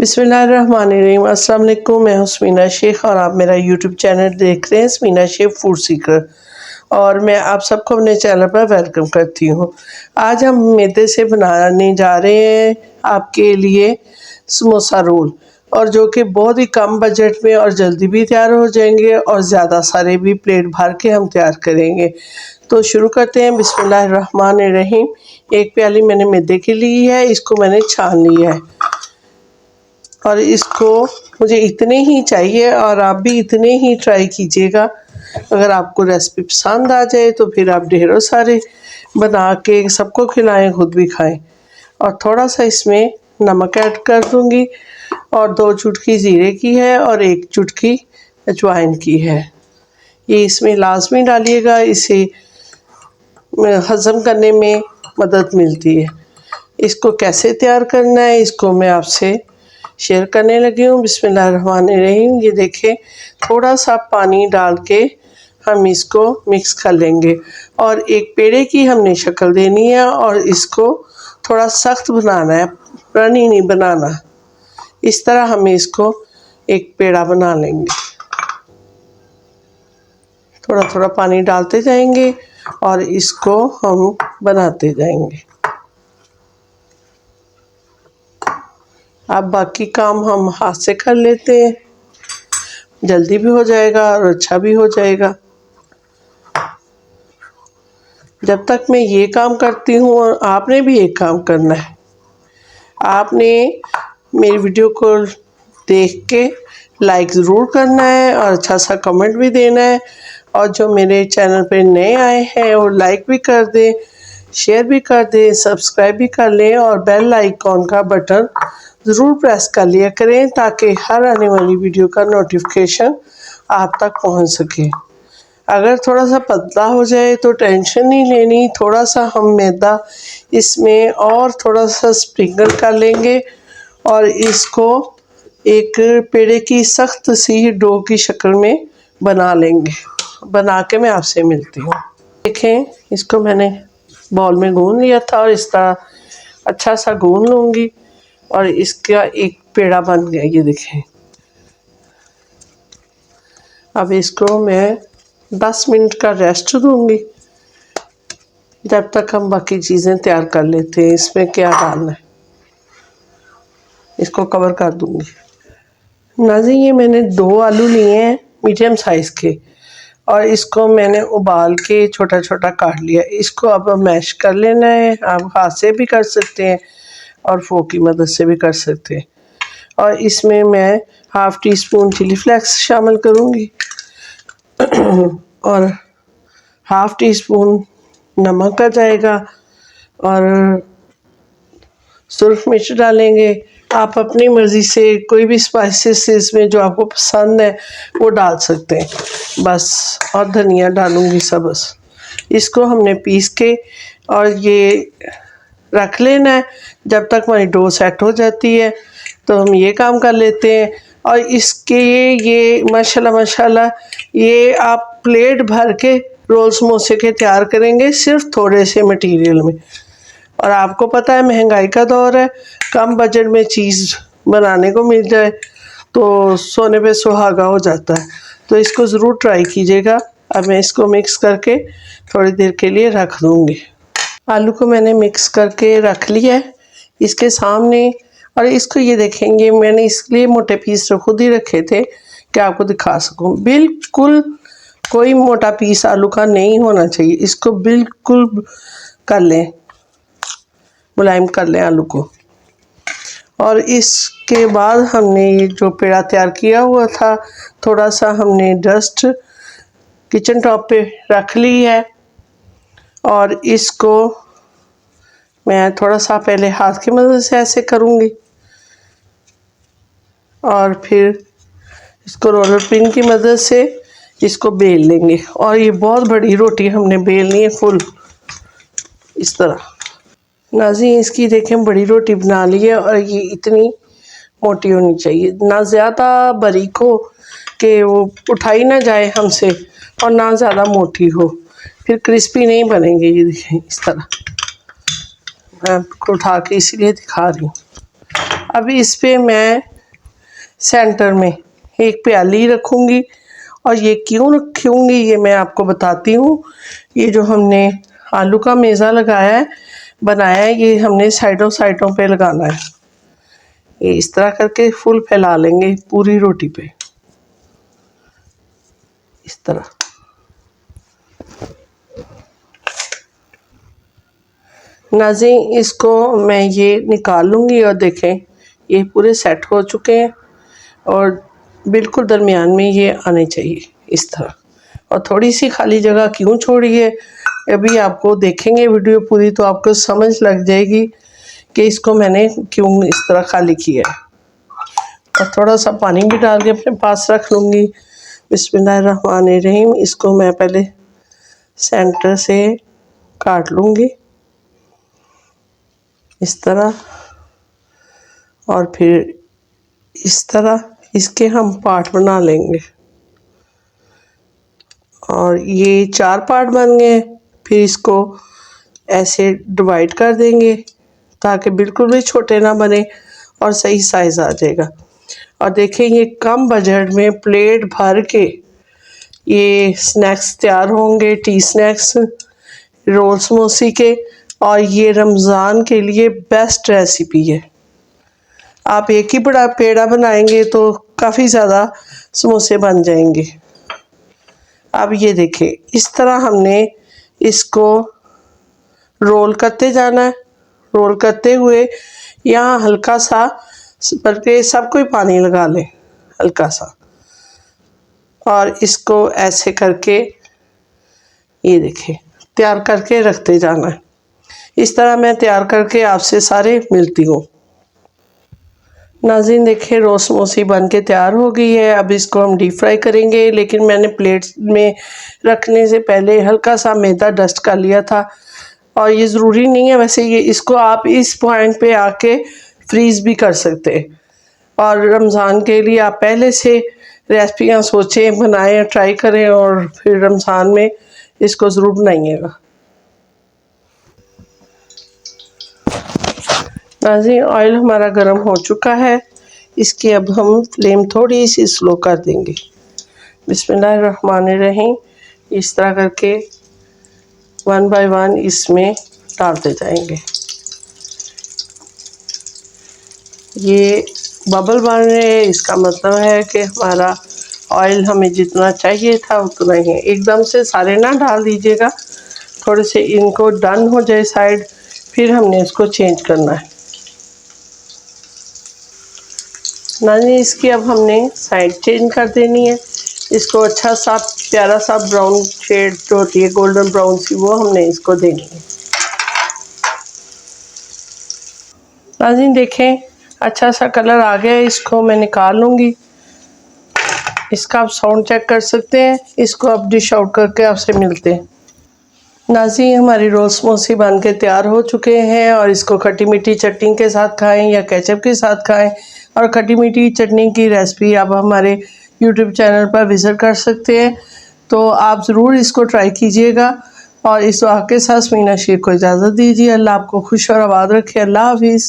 बिस्मिल्लाहिर्रहमानिर्रहीम। अस्सलाम वालेकुम। मैं हूं स्मीना शेख और आप मेरा यूट्यूब चैनल देख रहे हैं स्मीना शेख फूड सीकर, और मैं आप सबको अपने चैनल पर वेलकम करती हूं। आज हम मैदे से बनाने जा रहे हैं आपके लिए समोसा रोल, और जो कि बहुत ही कम बजट में और जल्दी भी तैयार हो जाएंगे और ज़्यादा सारे भी प्लेट भर के हम तैयार करेंगे। तो शुरू करते हैं। बिस्मिल्लाहिर्रहमानिर्रहीम। एक प्याली मैंने मैदे की ली है, इसको मैंने छान लिया है और इसको मुझे इतने ही चाहिए और आप भी इतने ही ट्राई कीजिएगा। अगर आपको रेसिपी पसंद आ जाए तो फिर आप ढेरों सारे बना के सबको खिलाएं, खुद भी खाएं। और थोड़ा सा इसमें नमक ऐड कर दूंगी और 2 चुटकी ज़ीरे की है और 1 चुटकी अजवाइन की है। ये इसमें लाजमी डालिएगा, इसे हज़म करने में मदद मिलती है। इसको कैसे तैयार करना है इसको मैं आपसे शेयर करने लगी हूँ। बिस्मिल्लाहिर्रहमानिर्रहीम। ये देखें, थोड़ा सा पानी डाल के हम इसको मिक्स कर लेंगे और एक पेड़े की हमने शक्ल देनी है और इसको थोड़ा सख्त बनाना है, रनी नहीं बनाना। इस तरह हम इसको एक पेड़ा बना लेंगे। थोड़ा थोड़ा पानी डालते जाएंगे और इसको हम बनाते जाएंगे। अब बाकी काम हम हाथ से कर लेते हैं, जल्दी भी हो जाएगा और अच्छा भी हो जाएगा। जब तक मैं ये काम करती हूँ आपने भी एक काम करना है। आपने मेरी वीडियो को देख के लाइक ज़रूर करना है और अच्छा सा कमेंट भी देना है, और जो मेरे चैनल पे नए आए हैं वो लाइक भी कर दें, शेयर भी कर दें, सब्सक्राइब भी कर लें और बेल आइकॉन का बटन ज़रूर प्रेस कर लिया करें ताकि हर आने वाली वीडियो का नोटिफिकेशन आप तक पहुंच सके। अगर थोड़ा सा पतला हो जाए तो टेंशन नहीं लेनी, थोड़ा सा हम मैदा इसमें और थोड़ा सा स्प्रिंकल कर लेंगे और इसको एक पेड़े की सख्त सी डो की शक्ल में बना लेंगे। बना के मैं आपसे मिलती हूँ। देखें, इसको मैंने बाउल में गूंद लिया था और इस तरह अच्छा सा गूंद लूँगी और इसका एक पेड़ा बन गया। ये देखें। अब इसको मैं 10 मिनट का रेस्ट दूंगी जब तक हम बाकी चीज़ें तैयार कर लेते हैं। इसमें क्या डालना है इसको कवर कर दूंगी। नाज़ी, ये मैंने 2 आलू लिए हैं मीडियम साइज़ के और इसको मैंने उबाल के छोटा छोटा काट लिया। इसको अब मैश कर लेना है। आप हाथ से भी कर सकते हैं और फोक की मदद से भी कर सकते हैं। और इसमें मैं half teaspoon chilli flakes शामिल करूँगी और हाफ़ टी स्पून नमक का जाएगा और सुरख मिर्च डालेंगे। आप अपनी मर्ज़ी से कोई भी स्पाइसेस इसमें जो आपको पसंद है वो डाल सकते हैं बस, और धनिया डालूँगी सब बस। इसको हमने पीस के और ये रख लेना है जब तक हमारी डो सेट हो जाती है। तो हम ये काम कर लेते हैं और इसके ये माशाल्लाह माशाल्लाह ये आप प्लेट भर के रोल समोसे के तैयार करेंगे सिर्फ थोड़े से मटेरियल में। और आपको पता है महंगाई का दौर है, कम बजट में चीज़ बनाने को मिल जाए तो सोने पे सुहागा हो जाता है। तो इसको ज़रूर ट्राई कीजिएगा। अब मैं इसको मिक्स करके थोड़ी देर के लिए रख दूँगी। आलू को मैंने मिक्स करके रख लिया है इसके सामने, और इसको ये देखेंगे मैंने इसलिए मोटे पीस खुद ही रखे थे कि आपको दिखा सकूं। बिल्कुल कोई मोटा पीस आलू का नहीं होना चाहिए। इसको बिल्कुल कर लें, मुलायम कर लें आलू को। और इसके बाद हमने ये जो पेड़ा तैयार किया हुआ था थोड़ा सा हमने डस्ट किचन टॉप पे रख ली है और इसको मैं थोड़ा सा पहले हाथ की मदद से ऐसे करूँगी और फिर इसको रोलर पिन की मदद से इसको बेल लेंगे। और ये बहुत बड़ी रोटी हमने बेलनी है फुल इस तरह। नाज़ी, इसकी देखें बड़ी रोटी बना ली है और ये इतनी मोटी होनी चाहिए, ना ज़्यादा बारीक हो कि वो उठाई ना जाए हमसे और ना ज़्यादा मोटी हो, फिर क्रिस्पी नहीं बनेंगे। ये देखें इस तरह, मैं आपको उठा के इसीलिए दिखा रही हूँ। अब इस पे मैं सेंटर में एक प्याली रखूँगी। और ये क्यों रखूँगी ये मैं आपको बताती हूँ। ये जो हमने आलू का मेज़ा लगाया है, बनाया है, ये हमने साइडों पे लगाना है। ये इस तरह करके फुल फैला लेंगे पूरी रोटी पे, इस तरह। नाज़रीन, इसको मैं ये निकाल लूँगी और देखें ये पूरे सेट हो चुके हैं और बिल्कुल दरमियान में ये आने चाहिए इस तरह। और थोड़ी सी खाली जगह क्यों छोड़ी है, अभी आपको देखेंगे वीडियो पूरी तो आपको समझ लग जाएगी कि इसको मैंने क्यों इस तरह खाली किया है। और थोड़ा सा पानी भी डाल के अपने पास रख लूँगी। बिस्मिल्लाहिर्रहमानिर्रहीम। इसको मैं पहले सेंटर से काट लूँगी इस तरह, और फिर इस तरह इसके हम पार्ट बना लेंगे। और ये 4 पार्ट बन गए। फिर इसको ऐसे डिवाइड कर देंगे ताकि बिल्कुल भी छोटे ना बने और सही साइज़ आ जाएगा। और देखें ये कम बजट में प्लेट भर के ये स्नैक्स तैयार होंगे, टी स्नैक्स, रोल समोसे के। और ये रमज़ान के लिए बेस्ट रेसिपी है। आप एक ही बड़ा पेड़ा बनाएंगे तो काफ़ी ज़्यादा समोसे बन जाएंगे। अब ये देखें इस तरह हमने इसको रोल करते जाना है। रोल करते हुए यहाँ हल्का सा, बल्कि सब कोई पानी लगा लें हल्का सा, और इसको ऐसे करके ये देखें तैयार करके रखते जाना है। इस तरह मैं तैयार करके आपसे सारे मिलती हूँ। नाज़रीन देखिए रोज़ समोसी बन के तैयार हो गई है। अब इसको हम डीप फ्राई करेंगे, लेकिन मैंने प्लेट में रखने से पहले हल्का सा मैदा डस्ट कर लिया था। और ये ज़रूरी नहीं है, वैसे ये इसको आप इस पॉइंट पे आके फ्रीज़ भी कर सकते हैं। और रमज़ान के लिए आप पहले से रेसिपियाँ सोचें, बनाएं, ट्राई करें और फिर रमज़ान में इसको ज़रूर बनाइएगा। नाज़रीन ऑयल हमारा गर्म हो चुका है। इसकी अब हम फ्लेम थोड़ी सी स्लो कर देंगे। बिस्मिल्लाहिर्रहमानिर्रहीम। इस तरह करके 1 बाय 1 इसमें डालते जाएंगे। ये बबल बन रहे हैं, इसका मतलब है कि हमारा ऑयल हमें जितना चाहिए था उतना ही है। एकदम से सारे ना डाल दीजिएगा, थोड़े से इनको डन हो जाए साइड, फिर हमने इसको चेंज करना है। नानी इसकी अब हमने साइड चेंज कर देनी है। इसको अच्छा सा प्यारा सा ब्राउन शेड जो होती है, गोल्डन ब्राउन सी, वो हमने इसको देनी है। नाज़रीन देखें अच्छा सा कलर आ गया है, इसको मैं निकाल लूँगी। इसका आप साउंड चेक कर सकते हैं। इसको अब डिश आउट करके आपसे मिलते हैं। नाज़रीन हमारी रोल समोसे बन के तैयार हो चुके हैं और इसको खट्टी मीठी चटनी के साथ खाएं या केचप के साथ खाएं। और खट्टी मीठी चटनी की रेसिपी आप हमारे यूट्यूब चैनल पर विज़िट कर सकते हैं, तो आप ज़रूर इसको ट्राई कीजिएगा। और इस दुआ के साथ मीना शेख को इजाज़त दीजिए। अल्लाह आपको खुश और आबाद रखे। अल्लाह हाफिज़।